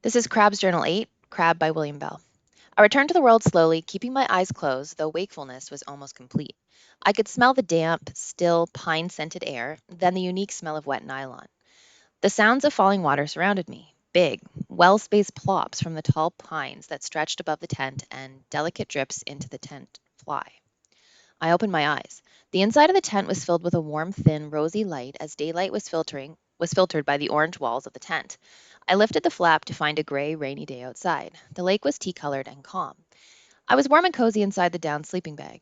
This is Crabbe's Journal 8, Crabbe by William Bell. I returned to the world slowly, keeping my eyes closed, though wakefulness was almost complete. I could smell the damp, still, pine scented air, then the unique smell of wet nylon. The sounds of falling water surrounded me big, well spaced plops from the tall pines that stretched above the tent, and delicate drips into the tent fly. I opened my eyes. The inside of the tent was filled with a warm, thin, rosy light as daylight was filtered by the orange walls of the tent. I lifted the flap to find a gray, rainy day outside. The lake was tea-colored and calm. I was warm and cozy inside the down sleeping bag.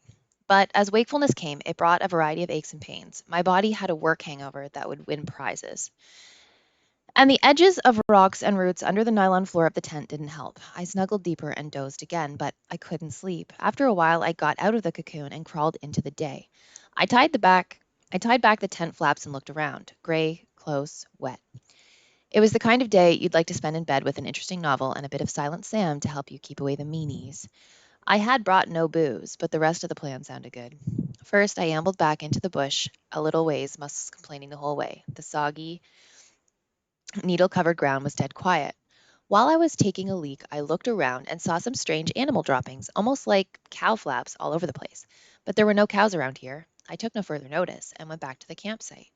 But as wakefulness came, it brought a variety of aches and pains. My body had a work hangover that would win prizes. And the edges of rocks and roots under the nylon floor of the tent didn't help. I snuggled deeper and dozed again, but I couldn't sleep. After a while, I got out of the cocoon and crawled into the day. I tied the back I tied back the tent flaps and looked around. Gray, close, wet. It was the kind of day you'd like to spend in bed with an interesting novel and a bit of Silent Sam to help you keep away the meanies. I had brought no booze, but the rest of the plan sounded good. First, I ambled back into the bush a little ways, muscles complaining the whole way. The soggy, needle covered ground was dead quiet. While I was taking a leak, I looked around and saw some strange animal droppings, almost like cow flaps, all over the place. But there were no cows around here. I took no further notice and went back to the campsite.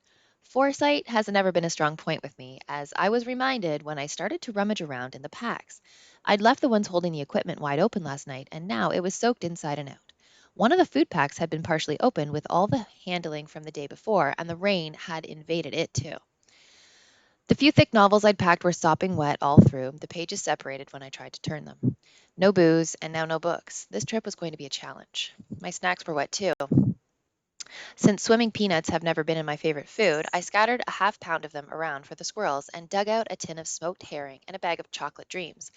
Foresight has never been a strong point with me, as I was reminded when I started to rummage around in the packs. I'd left the ones holding the equipment wide open last night, and now it was soaked inside and out. One of the food packs had been partially open with all the handling from the day before, and the rain had invaded it too. The few thick novels I'd packed were sopping wet all through, the pages separated when I tried to turn them. No booze, and now no books. This trip was going to be a challenge. My snacks were wet too. Since swimming peanuts have never been in my favorite food, I scattered a half pound of them around for the squirrels and dug out a tin of smoked herring and a bag of chocolate dreams.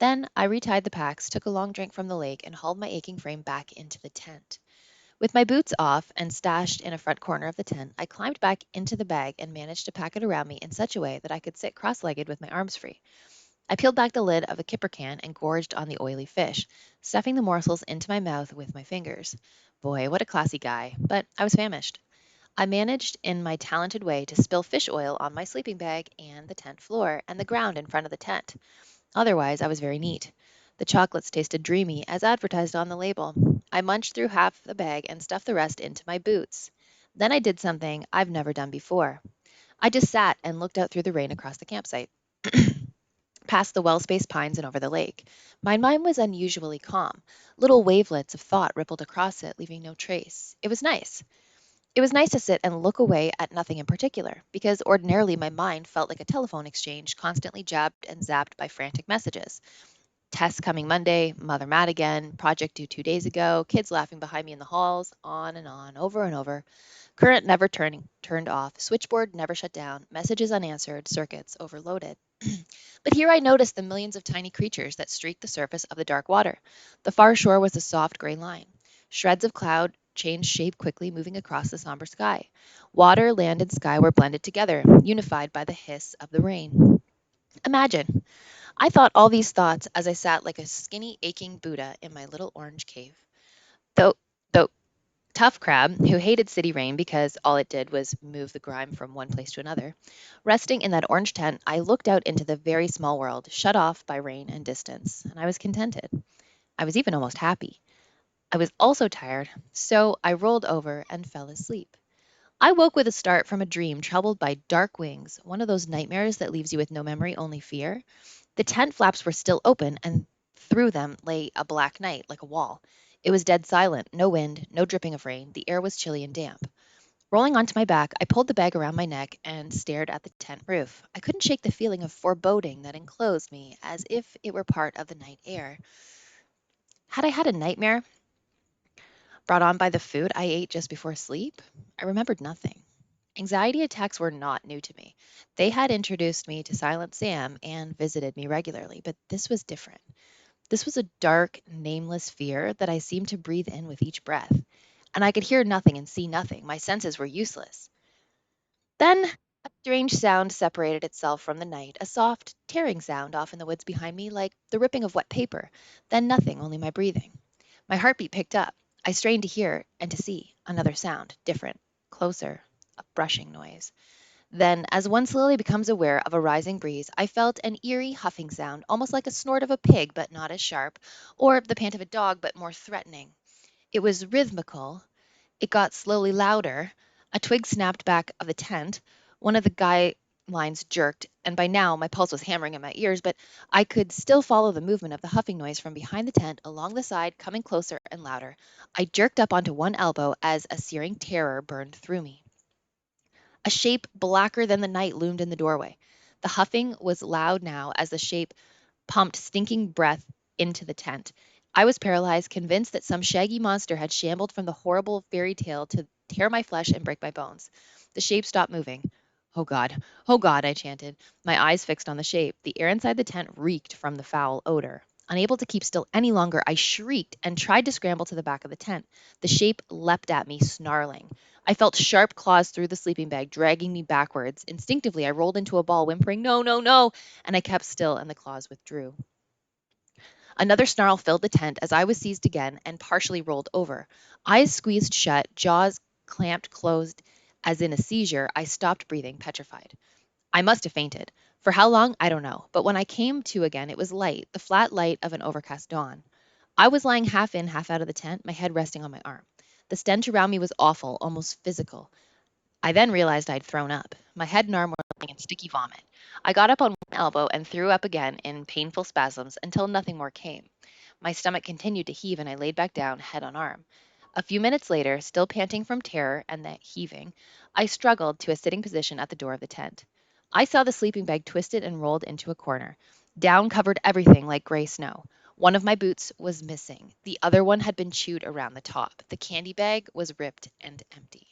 Then I retied the packs, took a long drink from the lake, and hauled my aching frame back into the tent. With my boots off and stashed in a front corner of the tent, I climbed back into the bag and managed to pack it around me in such a way that I could sit cross legged with my arms free. I peeled back the lid of the kipper can and gorged on the oily fish, stuffing the morsels into my mouth with my fingers. Boy, what a classy guy, but I was famished. I managed in my talented way to spill fish oil on my sleeping bag and the tent floor and the ground in front of the tent. Otherwise, I was very neat. The chocolates tasted dreamy, as advertised on the label. I munched through half the bag and stuffed the rest into my boots. Then I did something I've never done before. I just sat and looked out through the rain across the campsite, past the well spaced pines and over the lake. My mind was unusually calm. Little wavelets of thought rippled across it, leaving no trace. It was nice. It was nice to sit and look away at nothing in particular, because ordinarily my mind felt like a telephone exchange, constantly jabbed and zapped by frantic messages. Test coming Monday, mother mad again, project due 2 days ago, kids laughing behind me in the halls, on and on, over and over. Current never turned off, switchboard never shut down, messages unanswered, circuits overloaded. But here I noticed the millions of tiny creatures that streaked the surface of the dark water. The far shore was a soft gray line. Shreds of cloud changed shape quickly, moving across the somber sky. Water, land, and sky were blended together, unified by the hiss of the rain. Imagine. I thought all these thoughts as I sat like a skinny, aching Buddha in my little orange cave. Though, though Tough Crab, who hated city rain because all it did was move the grime from one place to another, resting in that orange tent, I looked out into the very small world, shut off by rain and distance, and I was contented. I was even almost happy. I was also tired, so I rolled over and fell asleep. I woke with a start from a dream troubled by dark wings, one of those nightmares that leaves you with no memory, only fear. The tent flaps were still open, and through them lay a black night like a wall. It was dead silent, no wind, no dripping of rain. The air was chilly and damp. Rolling onto my back, I pulled the bag around my neck and stared at the tent roof. I couldn't shake the feeling of foreboding that enclosed me, as if it were part of the night air. Had I had a nightmare brought on by the food I ate just before sleep? I remembered nothing. Anxiety attacks were not new to me. They had introduced me to Silent Sam and visited me regularly, but this was different. This was a dark, nameless fear that I seemed to breathe in with each breath, and I could hear nothing and see nothing. My senses were useless. Then a strange sound separated itself from the night, a soft, tearing sound off in the woods behind me, like the ripping of wet paper. Then nothing, only my breathing. My heartbeat picked up. I strained to hear and to see another sound, different, closer, a brushing noise. Then, as one slowly becomes aware of a rising breeze, I felt an eerie huffing sound, almost like a snort of a pig, but not as sharp, or the pant of a dog, but more threatening. It was rhythmical. It got slowly louder. A twig snapped back of the tent. One of the guy lines jerked, and by now my pulse was hammering in my ears, but I could still follow the movement of the huffing noise from behind the tent, along the side, coming closer and louder. I jerked up onto one elbow as a searing terror burned through me. A shape blacker than the night loomed in the doorway. The huffing was loud now as the shape pumped stinking breath into the tent. I was paralyzed, convinced that some shaggy monster had shambled from the horrible fairy tale to tear my flesh and break my bones. The shape stopped moving. Oh God, I chanted, my eyes fixed on the shape. The air inside the tent reeked from the foul odor. Unable to keep still any longer, I shrieked and tried to scramble to the back of the tent. The shape leapt at me, snarling. I felt sharp claws through the sleeping bag, dragging me backwards. Instinctively, I rolled into a ball, whimpering, "No, no, no!" And I kept still, and the claws withdrew. Another snarl filled the tent as I was seized again and partially rolled over. Eyes squeezed shut, jaws clamped closed as in a seizure, I stopped breathing, petrified. I must have fainted. For how long, I don't know. But when I came to again, it was light, the flat light of an overcast dawn. I was lying half in, half out of the tent, my head resting on my arm. The stench around me was awful, almost physical. I then realized I'd thrown up. My head and arm were lying in sticky vomit. I got up on one elbow and threw up again in painful spasms until nothing more came. My stomach continued to heave and I laid back down, head on arm. A few minutes later, still panting from terror and the heaving, I struggled to a sitting position at the door of the tent. I saw the sleeping bag twisted and rolled into a corner. Down covered everything like gray snow. One of my boots was missing. The other one had been chewed around the top. The candy bag was ripped and empty.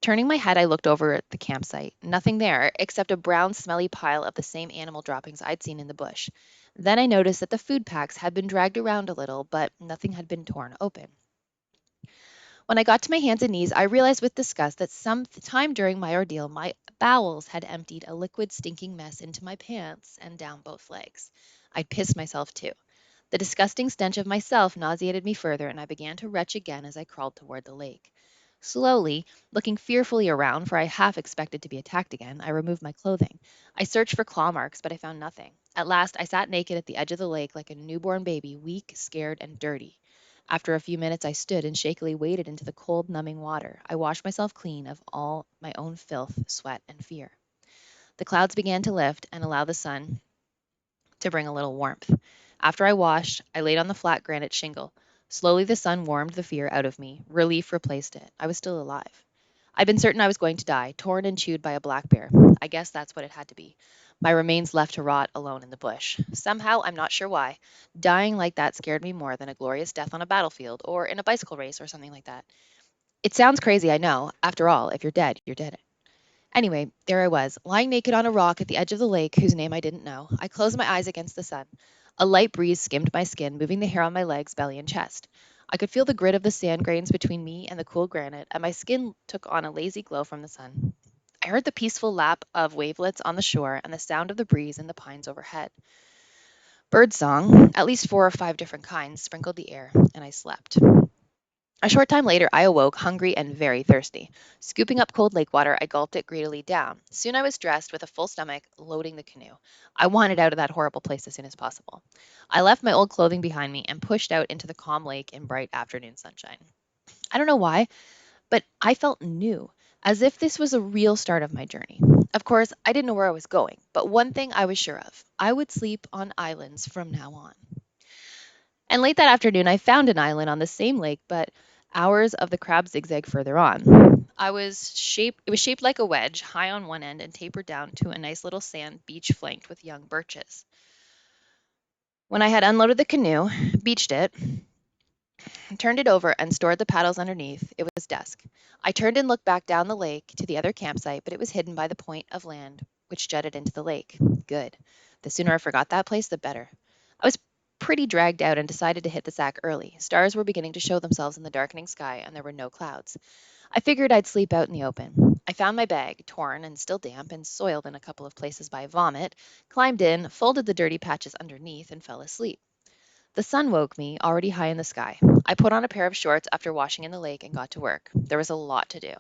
Turning my head, I looked over at the campsite. Nothing there except a brown, smelly pile of the same animal droppings I'd seen in the bush. Then I noticed that the food packs had been dragged around a little, but nothing had been torn open. When I got to my hands and knees, I realized with disgust that some time during my ordeal, my bowels had emptied a liquid, stinking mess into my pants and down both legs. I'd pissed myself too. The disgusting stench of myself nauseated me further, and I began to retch again as I crawled toward the lake. Slowly, looking fearfully around, for I half expected to be attacked again, I removed my clothing. I searched for claw marks, but I found nothing. At last, I sat naked at the edge of the lake like a newborn baby, weak, scared, and dirty. After a few minutes, I stood and shakily waded into the cold, numbing water. I washed myself clean of all my own filth, sweat, and fear. The clouds began to lift and allow the sun to bring a little warmth. After I washed, I laid on the flat granite shingle. Slowly, the sun warmed the fear out of me. Relief replaced it. I was still alive. I'd been certain I was going to die, torn and chewed by a black bear. I guess that's what it had to be. My remains left to rot alone in the bush. Somehow, I'm not sure why, dying like that scared me more than a glorious death on a battlefield or in a bicycle race or something like that. It sounds crazy, I know. After all, if you're dead, you're dead. Anyway, there I was, lying naked on a rock at the edge of the lake, whose name I didn't know. I closed my eyes against the sun. A light breeze skimmed my skin, moving the hair on my legs, belly, and chest. I could feel the grit of the sand grains between me and the cool granite, and my skin took on a lazy glow from the sun. I heard the peaceful lap of wavelets on the shore and the sound of the breeze in the pines overhead. Bird song, at least 4 or 5 different kinds, sprinkled the air, and I slept. A short time later, I awoke, hungry and very thirsty. Scooping up cold lake water, I gulped it greedily down. Soon I was dressed with a full stomach, loading the canoe. I wanted out of that horrible place as soon as possible. I left my old clothing behind me and pushed out into the calm lake in bright afternoon sunshine. I don't know why, but I felt new, as if this was a real start of my journey. Of course, I didn't know where I was going, but one thing I was sure of: I would sleep on islands from now on. And late that afternoon, I found an island on the same lake, but hours of the crab zigzag further on. It was shaped like a wedge, high on one end and tapered down to a nice little sand beach flanked with young birches. When I had unloaded the canoe, beached it, turned it over, and stored the paddles underneath, it was dusk. I turned and looked back down the lake to the other campsite, but it was hidden by the point of land which jutted into the lake. Good. The sooner I forgot that place, the better. I was pretty dragged out and decided to hit the sack early. Stars were beginning to show themselves in the darkening sky, and there were no clouds. I figured I'd sleep out in the open. I found my bag, torn and still damp and soiled in a couple of places by vomit, climbed in, folded the dirty patches underneath, and fell asleep. The sun woke me, already high in the sky. I put on a pair of shorts after washing in the lake and got to work. There was a lot to do.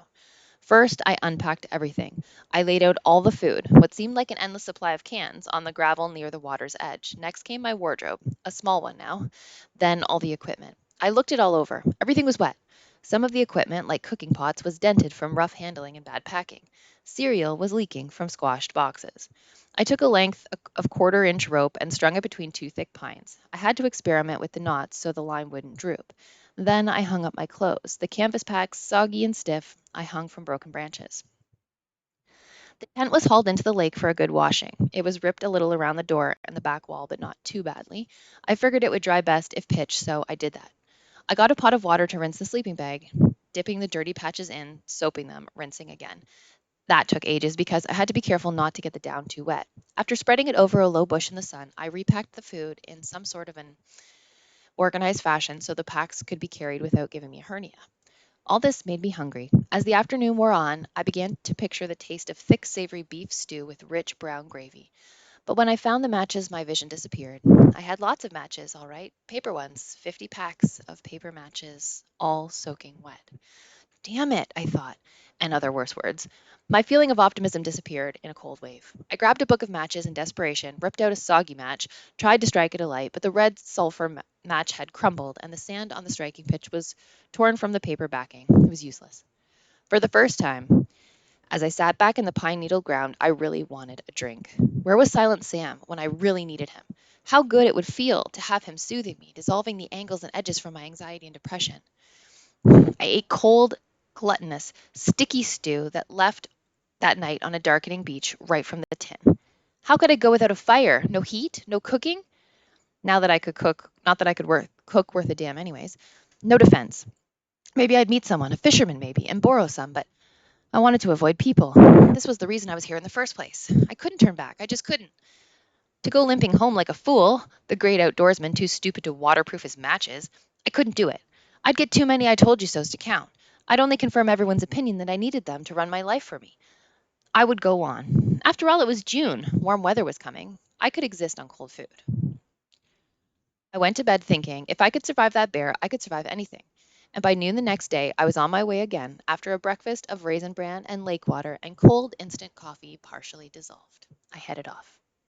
First, I unpacked everything. I laid out all the food, what seemed like an endless supply of cans, on the gravel near the water's edge. Next came my wardrobe, a small one now. Then all the equipment. I looked it all over. Everything was wet. Some of the equipment, like cooking pots, was dented from rough handling and bad packing. Cereal was leaking from squashed boxes. I took a length of quarter-inch rope and strung it between two thick pines. I had to experiment with the knots so the line wouldn't droop. Then I hung up my clothes. The canvas packs, soggy and stiff, I hung from broken branches. The tent was hauled into the lake for a good washing. It was ripped a little around the door and the back wall, but not too badly. I figured it would dry best if pitched, so I did that. I got a pot of water to rinse the sleeping bag, dipping the dirty patches in, soaping them, rinsing again. That took ages because I had to be careful not to get the down too wet. After spreading it over a low bush in the sun, I repacked the food in some sort of an organized fashion so the packs could be carried without giving me a hernia. All this made me hungry. As the afternoon wore on, I began to picture the taste of thick, savory beef stew with rich brown gravy. But when I found the matches, my vision disappeared. I had lots of matches, all right, paper ones, 50 packs of paper matches, all soaking wet. Damn it, I thought, and other worse words. My feeling of optimism disappeared in a cold wave. I grabbed a book of matches in desperation, ripped out a soggy match, tried to strike it alight, but the red sulfur match had crumbled, and the sand on the striking pitch was torn from the paper backing. It was useless. For the first time, as I sat back in the pine needle ground, I really wanted a drink. Where was Silent Sam when I really needed him? How good it would feel to have him soothing me, dissolving the angles and edges from my anxiety and depression. I ate cold, gluttonous, sticky stew that left that night on a darkening beach right from the tin. How could I go without a fire? No heat? No cooking? Now that I could cook, not that I could cook worth a damn anyways. No defense. Maybe I'd meet someone, a fisherman maybe, and borrow some, but I wanted to avoid people. This was the reason I was here in the first place. I couldn't turn back. I just couldn't. To go limping home like a fool, the great outdoorsman too stupid to waterproof his matches, I couldn't do it. I'd get too many I told you so's to count. I'd only confirm everyone's opinion that I needed them to run my life for me. I would go on. After all, it was June. Warm weather was coming. I could exist on cold food. I went to bed thinking if I could survive that bear, I could survive anything. And by noon the next day, I was on my way again after a breakfast of raisin bran and lake water and cold instant coffee partially dissolved. I headed off.